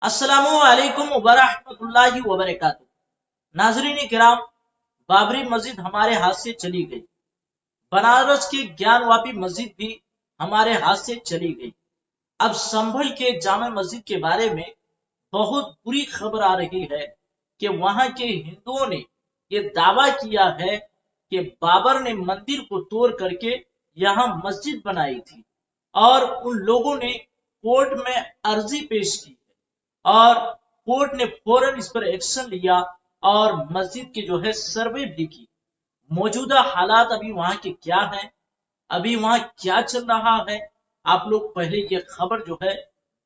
अस्सलामु अलैकुम वरहमतुल्लाहि वबरकातुहू। नाज़रीन किराम, बाबरी मस्जिद हमारे हाथ से चली गई। बनारस की ज्ञानवापी मस्जिद भी हमारे हाथ से चली गई। अब संभल के जामा मस्जिद के बारे में बहुत बुरी खबर आ रही है कि वहां के हिंदुओं ने ये दावा किया है कि बाबर ने मंदिर को तोड़ करके यहाँ मस्जिद बनाई थी और उन लोगों ने कोर्ट में अर्जी पेश की और कोर्ट ने फौरन इस पर एक्शन लिया और मस्जिद की जो है सर्वे भी की। मौजूदा हालात अभी वहां के क्या हैं, अभी वहां क्या चल रहा है, आप लोग पहले ये खबर जो है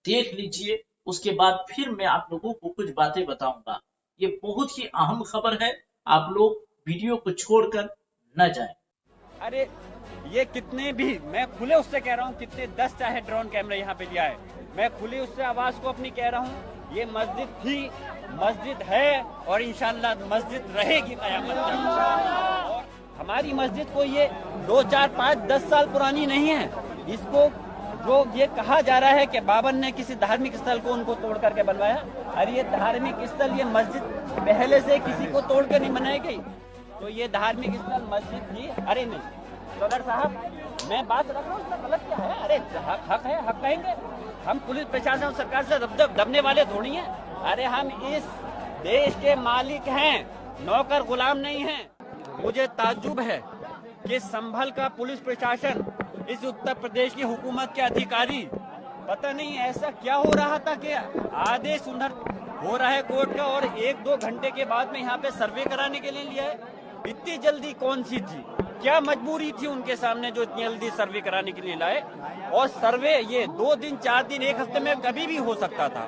देख लीजिए। उसके बाद फिर मैं आप लोगों को कुछ बातें बताऊंगा। ये बहुत ही अहम खबर है, आप लोग वीडियो को छोड़कर न जाएं। अरे ये कितने भी, मैं खुले उससे कह रहा हूँ, कितने 10 चाहे ड्रोन कैमरे यहाँ पे लिया है, मैं खुली उससे आवाज को अपनी कह रहा हूँ, ये मस्जिद थी, मस्जिद है और इंशाल्लाह मस्जिद रहेगी क़यामत तक। और हमारी मस्जिद को ये 2, 4, 5, 10 साल पुरानी नहीं है। इसको जो ये कहा जा रहा है कि बाबर ने किसी धार्मिक स्थल को उनको तोड़ करके बनवाया, अरे ये धार्मिक स्थल, ये मस्जिद पहले से किसी को तोड़ कर नहीं बनाई गई। तो ये धार्मिक स्थल मस्जिद थी। अरे नहीं सदर साहब, मैं बात रख रहा हूँ, इसमें गलत क्या है? अरे हक है, हक कहेंगे हम। पुलिस प्रशासन और सरकार से दबने वाले थोड़ी हैं। अरे हम इस देश के मालिक हैं, नौकर गुलाम नहीं हैं। मुझे ताज्जुब है कि संभल का पुलिस प्रशासन, इस उत्तर प्रदेश की हुकूमत के अधिकारी, पता नहीं ऐसा क्या हो रहा था कि आदेश उधर हो रहा है कोर्ट का और 1-2 घंटे के बाद में यहाँ पे सर्वे कराने के लिए लिया है। इतनी जल्दी कौन सी थी, क्या मजबूरी थी उनके सामने जो इतनी जल्दी सर्वे कराने के लिए लाए? और सर्वे ये 2 दिन, 4 दिन, 1 हफ्ते में कभी भी हो सकता था।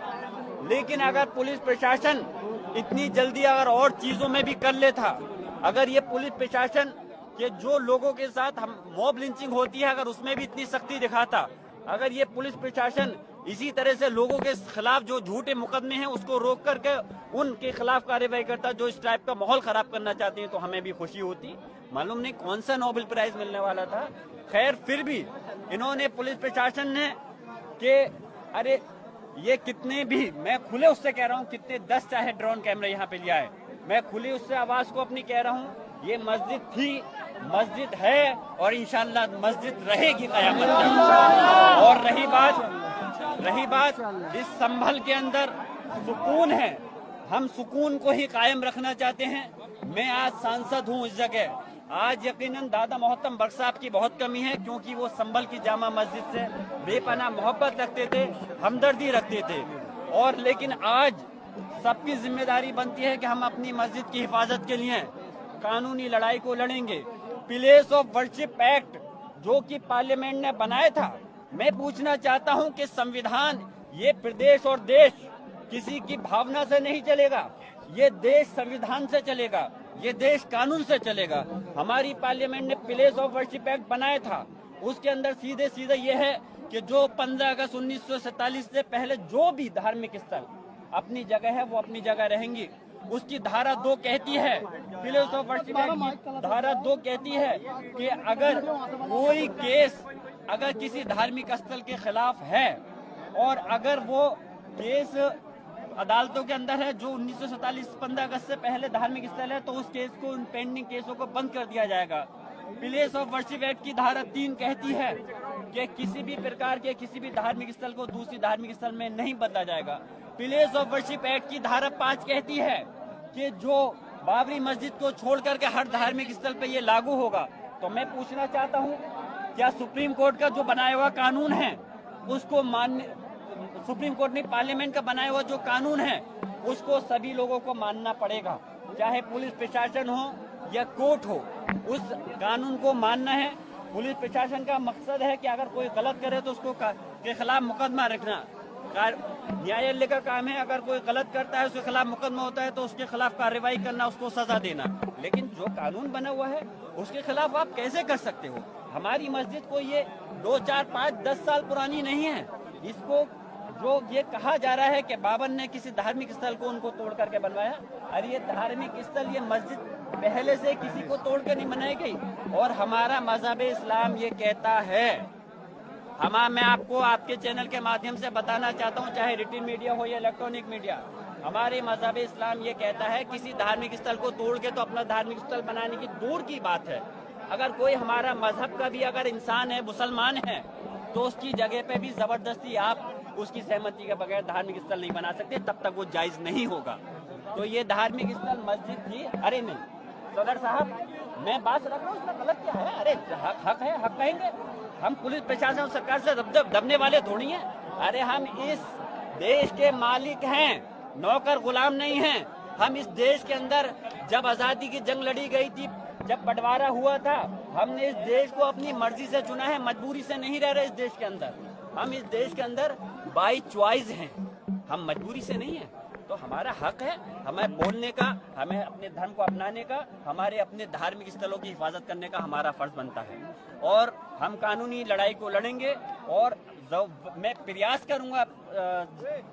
लेकिन अगर पुलिस प्रशासन इतनी जल्दी अगर और चीजों में भी कर लेता, अगर ये पुलिस प्रशासन के जो लोगों के साथ हम मॉब लिंचिंग होती है, अगर उसमें भी इतनी सख्ती दिखाता, अगर ये पुलिस प्रशासन इसी तरह से लोगों के खिलाफ जो झूठे मुकदमे हैं उसको रोक करके उनके खिलाफ कार्रवाई करता जो इस टाइप का माहौल खराब करना चाहते हैं, तो हमें भी खुशी होती। मालूम नहीं कौन सा नोबेल प्राइज मिलने वाला था। खैर, फिर भी इन्होंने, पुलिस प्रशासन ने, कि अरे ये कितने भी, मैं खुले उससे कह रहा हूँ, कितने 10 चाहे ड्रोन कैमरे यहाँ पे लिया है, मैं खुली उससे आवाज को अपनी कह रहा हूँ, ये मस्जिद थी, मस्जिद है और इंशाल्लाह मस्जिद रहेगी क़यामत तक। और रही बात इस संभल के अंदर सुकून है, हम सुकून को ही कायम रखना चाहते हैं। मैं आज सांसद हूँ इस जगह। आज यकीनन दादा मोहतरम बख्श साहब की बहुत कमी है, क्योंकि वो संभल की जामा मस्जिद से बेपनाह मोहब्बत रखते थे, हमदर्दी रखते थे। और लेकिन आज सबकी जिम्मेदारी बनती है कि हम अपनी मस्जिद की हिफाजत के लिए कानूनी लड़ाई को लड़ेंगे। प्लेस ऑफ वर्शिप एक्ट जो कि पार्लियामेंट ने बनाया था, मैं पूछना चाहता हूं कि संविधान, ये प्रदेश और देश किसी की भावना से नहीं चलेगा, ये देश संविधान से चलेगा, ये देश कानून से चलेगा। हमारी पार्लियामेंट ने प्लेस ऑफ वर्शिप एक्ट बनाया था, उसके अंदर सीधे सीधे ये है कि जो 15 अगस्त 1947 से पहले जो भी धार्मिक स्थल अपनी जगह है वो अपनी जगह रहेंगी। उसकी धारा 2 कहती है, प्लेस ऑफ वर्शिप एक्ट की धारा 2 कहती है कि अगर कोई केस अगर किसी धार्मिक स्थल के खिलाफ है और अगर वो केस अदालतों के अंदर है जो 1947 15 अगस्त से पहले धार्मिक स्थल है, तो उस केस को, उन पेंडिंग केसों को बंद कर दिया जाएगा। प्लेस ऑफ वर्शिप एक्ट की धारा 3 कहती है कि किसी भी प्रकार के किसी भी धार्मिक स्थल को दूसरी धार्मिक स्थल में नहीं बदला जाएगा। प्लेस ऑफ वर्शिप एक्ट की धारा 5 कहती है कि जो बाबरी मस्जिद को छोड़ करके हर धार्मिक स्थल पे ये लागू होगा। तो मैं पूछना चाहता हूँ, क्या सुप्रीम कोर्ट का जो बनाया हुआ कानून है उसको मान्य, सुप्रीम कोर्ट ने पार्लियामेंट का बनाया हुआ जो कानून है उसको सभी लोगों को मानना पड़ेगा, चाहे पुलिस प्रशासन हो या कोर्ट हो, उस कानून को मानना है। पुलिस प्रशासन का मकसद है कि अगर कोई गलत करे तो उसको के खिलाफ मुकदमा रखना, न्यायालय का काम है। अगर कोई गलत करता है, उसके खिलाफ मुकदमा होता है तो उसके खिलाफ कार्रवाई करना, उसको सजा देना। लेकिन जो कानून बना हुआ है उसके खिलाफ आप कैसे कर सकते हो? हमारी मस्जिद को ये 2, 4, 5, 10 साल पुरानी नहीं है। इसको जो ये कहा जा रहा है कि बाबर ने किसी धार्मिक स्थल को उनको तोड़ करके बनवाया, अरे ये धार्मिक स्थल, ये मस्जिद पहले से किसी को तोड़ कर नहीं बनाई गई। और हमारा मजहब इस्लाम ये कहता है, मैं आपको आपके चैनल के माध्यम से बताना चाहता हूँ, चाहे रिटन मीडिया हो या इलेक्ट्रॉनिक मीडिया, हमारे मजहब इस्लाम ये कहता है किसी धार्मिक स्थल को तोड़ के तो अपना धार्मिक स्थल बनाने की दूर की बात है, अगर कोई हमारा मजहब का भी अगर इंसान है, मुसलमान है, तो उसकी जगह पे भी जबरदस्ती आप उसकी सहमति के बगैर धार्मिक स्थल नहीं बना सकते, तब तक वो जायज नहीं होगा। तो ये धार्मिक स्थल मस्जिद थी। अरे नहीं सदर साहब, मैं बात रख रहा हूँ, इसमें गलत क्या है? अरे हक है, हक कहेंगे हम। पुलिस प्रशासन और सरकार से दबने वाले थोड़ी हैं। अरे हम इस देश के मालिक हैं, नौकर गुलाम नहीं हैं। हम इस देश के अंदर जब आजादी की जंग लड़ी गई थी, जब बंटवारा हुआ था, हमने इस देश को अपनी मर्जी से चुना है, मजबूरी से नहीं रह रहे इस देश के अंदर। हम इस देश के अंदर बाई चॉइस हैं, हम मजबूरी से नहीं है। तो हमारा हक है हमें बोलने का, हमें अपने धर्म को अपनाने का, हमारे अपने धार्मिक स्थलों की हिफाजत करने का हमारा फर्ज बनता है। और हम कानूनी लड़ाई को लड़ेंगे और मैं प्रयास करूंगा।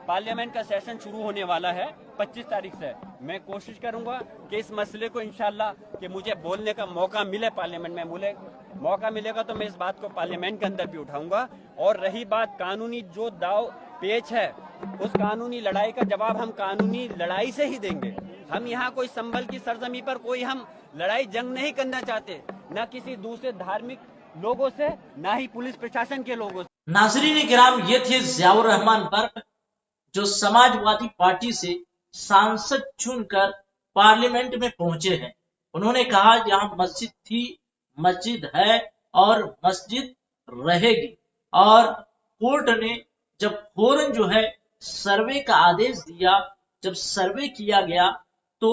पार्लियामेंट का सेशन शुरू होने वाला है 25 तारीख से। मैं कोशिश करूंगा कि इस मसले को इंशाल्लाह कि मुझे बोलने का मौका मिले पार्लियामेंट में, मौका मिलेगा तो मैं इस बात को पार्लियामेंट के अंदर भी उठाऊंगा। और रही बात कानूनी जो दाव पेच है, उस कानूनी लड़ाई का जवाब हम कानूनी लड़ाई से ही देंगे। हम यहाँ कोई संभल की सरजमी पर कोई हम लड़ाई जंग नहीं करना चाहते, न किसी दूसरे धार्मिक लोगों से, ना ही पुलिस प्रशासन के लोगों से। नाज़रीन किराम, ये थे ज़ियाउर रहमान बर्क, जो समाजवादी पार्टी से सांसद चुनकर पार्लियामेंट में पहुंचे हैं। उन्होंने कहा यहाँ मस्जिद थी, मस्जिद है और मस्जिद रहेगी। और कोर्ट ने जब फौरन जो है सर्वे का आदेश दिया, जब सर्वे किया गया तो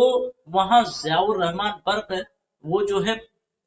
वहां ज़ियाउर रहमान बर्क वो जो है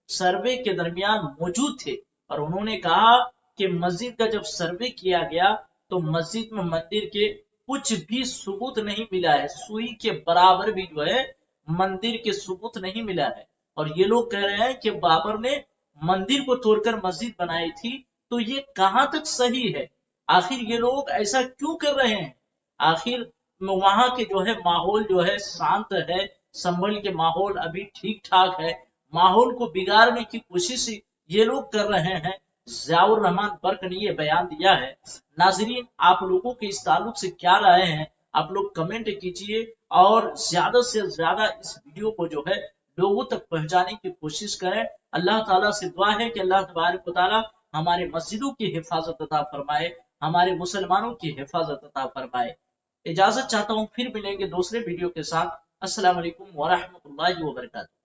सर्वे के दरमियान मौजूद थे और उन्होंने कहा कि मस्जिद का जब सर्वे किया गया तो मस्जिद में मंदिर के कुछ भी सबूत नहीं मिला है, सुई के बराबर भी जो है मंदिर के सबूत नहीं मिला है। और ये लोग कह रहे हैं कि बाबर ने मंदिर को तोड़कर मस्जिद बनाई थी, तो ये कहां तक सही है? आखिर ये लोग ऐसा क्यों कर रहे हैं? आखिर वहां के जो है माहौल जो है शांत है, संभल के माहौल अभी ठीक ठाक है, माहौल को बिगाड़ने की कोशिश ये लोग कर रहे हैं। ज़ियाउर रहमान बर्क ने ये बयान दिया है। नाजरीन, आप लोगों के इस ताल्लुक से क्या राय हैं? आप लोग कमेंट कीजिए और ज्यादा से ज्यादा इस वीडियो को जो है लोगों तक पहुंचाने की कोशिश करें। अल्लाह ताला से दुआ है कि अल्लाह तबारक व तआला हमारे मस्जिदों की हिफाजत अता फरमाए, हमारे मुसलमानों की हिफाजत अता फरमाए। इजाजत चाहता हूँ, फिर मिलेंगे दूसरे वीडियो के साथ। अस्सलाम वालेकुम व रहमतुल्लाहि व बरकातहू।